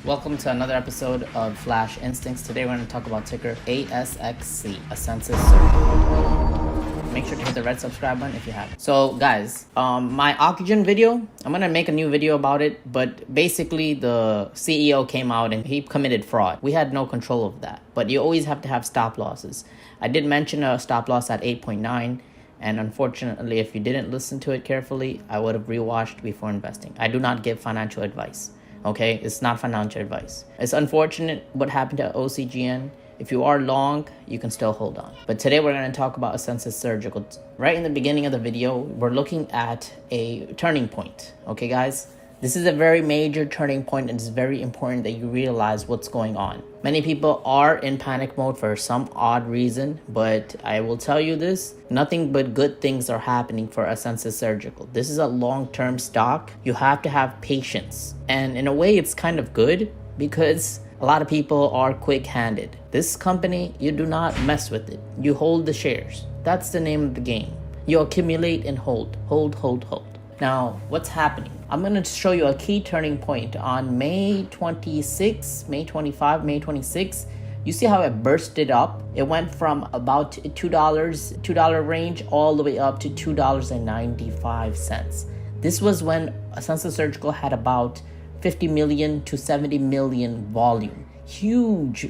Welcome to another episode of Flash Instincts. Today we're going to talk about ticker ASXC, a census surge. Make sure to hit the red subscribe button if you haven't. So guys, my oxygen video, I'm going to make a new video about it, but basically the CEO came out and he committed fraud. We had no control of that, but you always have to have stop losses. I did mention a stop loss at 8.9. And unfortunately, if you didn't listen to it carefully, I would have rewatched before investing. I do not give financial advice. Okay, it's not financial advice. It's unfortunate what happened to OCGN. If you are long, you can still hold on. But today we're going to talk about a census surgical. Right in the beginning of the video, we're looking at a turning point. Okay, guys? This is a very major turning point, and it's very important that you realize what's going on. Many people are in panic mode for some odd reason, but I will tell you this, nothing but good things are happening for a census surgical. This is a long-term stock. You have to have patience. And in a way, it's kind of good because a lot of people are quick-handed. This company, you do not mess with it. You hold the shares. That's the name of the game. You accumulate and hold. Hold. Now, what's happening? I'm going to show you a key turning point on May 26, May 25, May 26. You see how it bursted up? It went from about $2 range all the way up to $2.95. This was when a census surgical had about 50 million to 70 million volume. Huge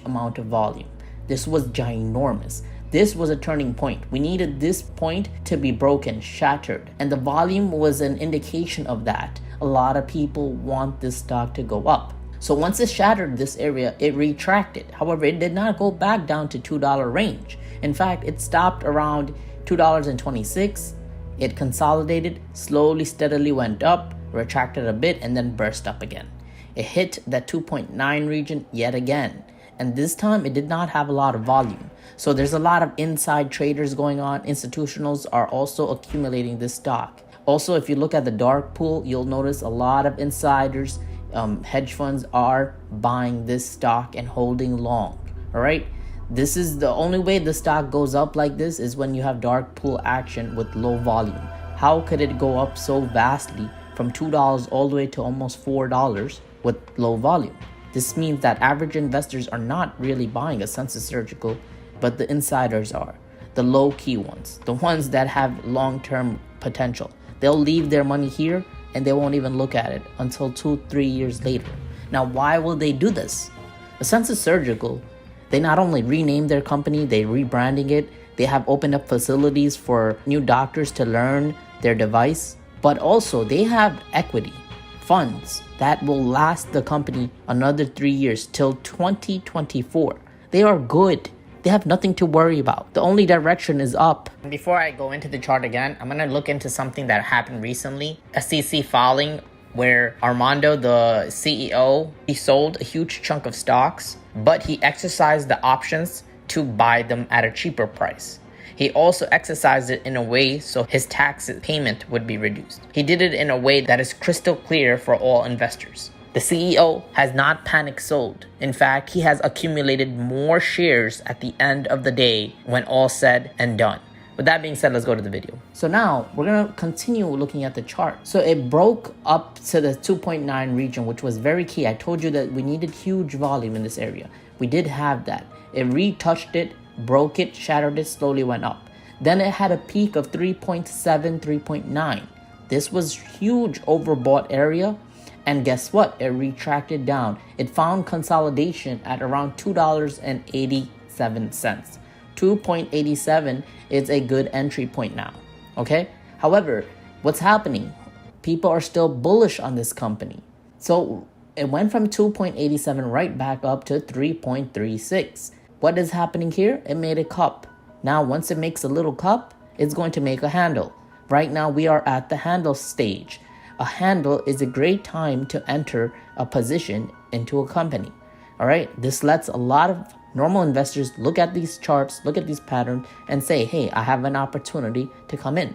amount of volume. This was ginormous. This was a turning point. We needed this point to be broken, shattered. And the volume was an indication of that. A lot of people want this stock to go up. So once it shattered this area, it retracted. However, it did not go back down to $2 range. In fact, it stopped around $2.26. It consolidated, slowly, steadily went up, retracted a bit, and then burst up again. It hit that 2.9 region yet again. And this time, it did not have a lot of volume. So there's a lot of inside traders going on. Institutionals are also accumulating this stock. Also, if you look at the dark pool, you'll notice a lot of insiders, hedge funds are buying this stock and holding long. All right. This is the only way the stock goes up like this is when you have dark pool action with low volume. How could it go up so vastly from $2 all the way to almost $4 with low volume? This means that average investors are not really buying a census surgical, but the insiders are, the low-key ones, the ones that have long-term potential. They'll leave their money here and they won't even look at it until 2-3 years later. Now, why will they do this? The census surgical, they not only renamed their company, they rebranding it, they have opened up facilities for new doctors to learn their device, but also they have equity, funds that will last the company another 3 years till 2024. They are good. They have nothing to worry about. The only direction is up. Before I go into the chart again, I'm going to look into something that happened recently. SEC filing where Armando, the CEO, he sold a huge chunk of stocks, but he exercised the options to buy them at a cheaper price. He also exercised it in a way so his tax payment would be reduced. He did it in a way that is crystal clear for all investors. The CEO has not panic sold. In fact, he has accumulated more shares at the end of the day when all said and done. With that being said, let's go to the video. So now we're going to continue looking at the chart. So it broke up to the 2.9 region, which was very key. I told you that we needed huge volume in this area. We did have that. It retouched it, broke it, shattered it, slowly went up. Then it had a peak of 3.7, 3.9. This was huge overbought area. And guess what? It retracted down. It found consolidation at around $2.87. 2.87 is a good entry point now. Okay? However, what's happening? People are still bullish on this company. So it went from 2.87 right back up to 3.36. What is happening here? It made a cup. Now, once it makes a little cup, it's going to make a handle. Right now, we are at the handle stage. A handle is a great time to enter a position into a company. All right. This lets a lot of normal investors look at these charts, look at these patterns and say, hey, I have an opportunity to come in.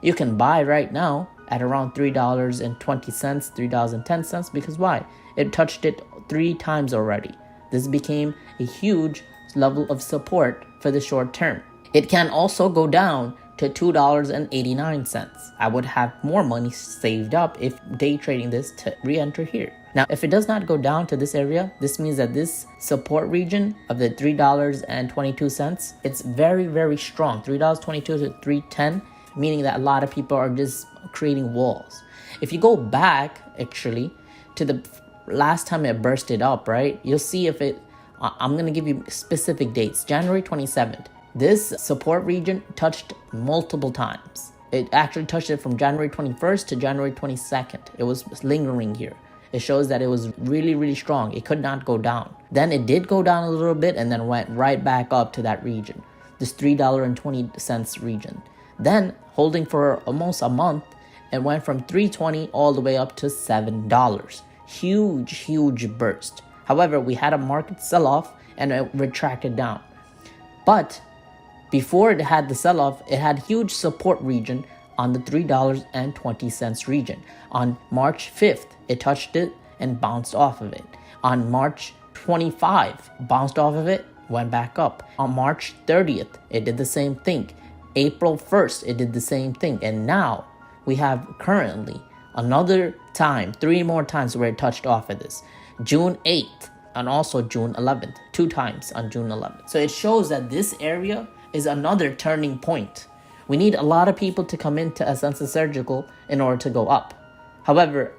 You can buy right now at around $3.20, $3.10 because why? It touched it 3 times already. This became a huge level of support for the short term. It can also go down to $2.89. I would have more money saved up if day trading this to re-enter here. Now, if it does not go down to this area, this means that this support region of the $3.22, it's very, very strong. $3.22 to $3.10, meaning that a lot of people are just creating walls. If you go back, actually, to the last time it bursted up, right, you'll see if it, I'm going to give you specific dates. January 27th, this support region touched multiple times. It actually touched it from January 21st to January 22nd. It was lingering here. It shows that it was really, really strong. It could not go down. Then it did go down a little bit and then went right back up to that region, this $3.20 region. Then holding for almost a month, it went from $3.20 all the way up to $7. Huge, huge burst. However, we had a market sell-off and it retracted down. But before it had the sell-off, it had huge support region on the $3.20 region. On March 5th, it touched it and bounced off of it. On March 25, bounced off of it, went back up. On March 30th, it did the same thing. April 1st, it did the same thing. And now we have currently another time, 3 more times where it touched off of this. June 8th and also June 11th, 2 times on June 11th. So it shows that this area is another turning point. We need a lot of people to come into Ascensus Surgical in order to go up. However,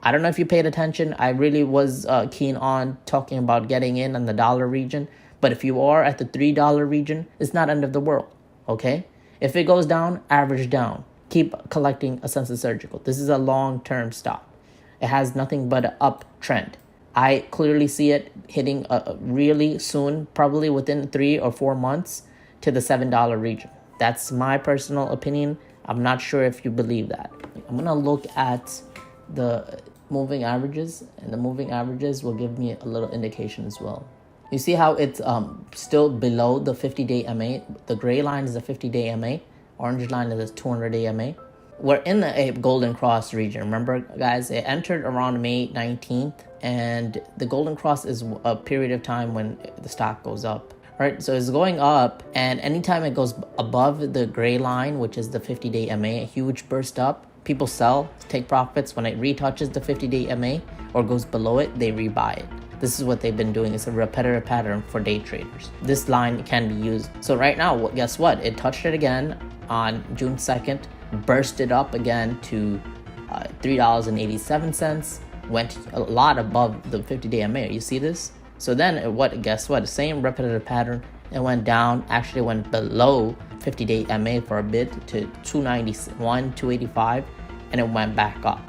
I don't know if you paid attention. I really was keen on talking about getting in on the dollar region. But if you are at the $3 region, it's not end of the world, okay? If it goes down, average down. Keep collecting Ascensus Surgical. This is a long-term stop. It has nothing but an uptrend. I clearly see it hitting really soon, probably within 3 or 4 months, to the $7 region. That's my personal opinion. I'm not sure if you believe that. I'm going to look at the moving averages, and the moving averages will give me a little indication as well. You see how it's still below the 50-day MA? The gray line is the 50-day MA. Orange line is the 200-day MA. We're in a Golden Cross region. Remember, guys, it entered around May 19th, and the Golden Cross is a period of time when the stock goes up. Right, so it's going up, and anytime it goes above the gray line, which is the 50-day MA, a huge burst up, people sell, take profits. When it retouches the 50-day MA or goes below it, they rebuy it. This is what they've been doing. It's a repetitive pattern for day traders. This line can be used. So right now, guess what? It touched it again on June 2nd, bursted up again to $3.87, went a lot above the 50-day MA. You see this? So then guess what? Same repetitive pattern. It went down, actually went below 50-day MA for a bit to 291, 285, and it went back up.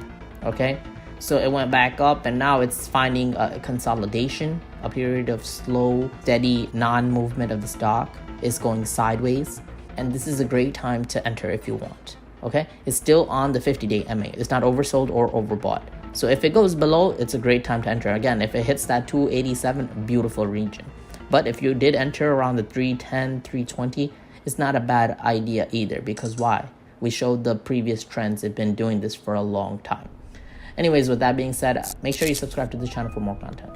Okay? So it went back up, and now it's finding a consolidation, a period of slow, steady non-movement of the stock. It's going sideways, and this is a great time to enter if you want. Okay? It's still on the 50-day MA. It's not oversold or overbought. So if it goes below, it's a great time to enter. Again, if it hits that 287, beautiful region. But if you did enter around the 310, 320, it's not a bad idea either. Because why? We showed the previous trends. It's been doing this for a long time. Anyways, with that being said, make sure you subscribe to this channel for more content.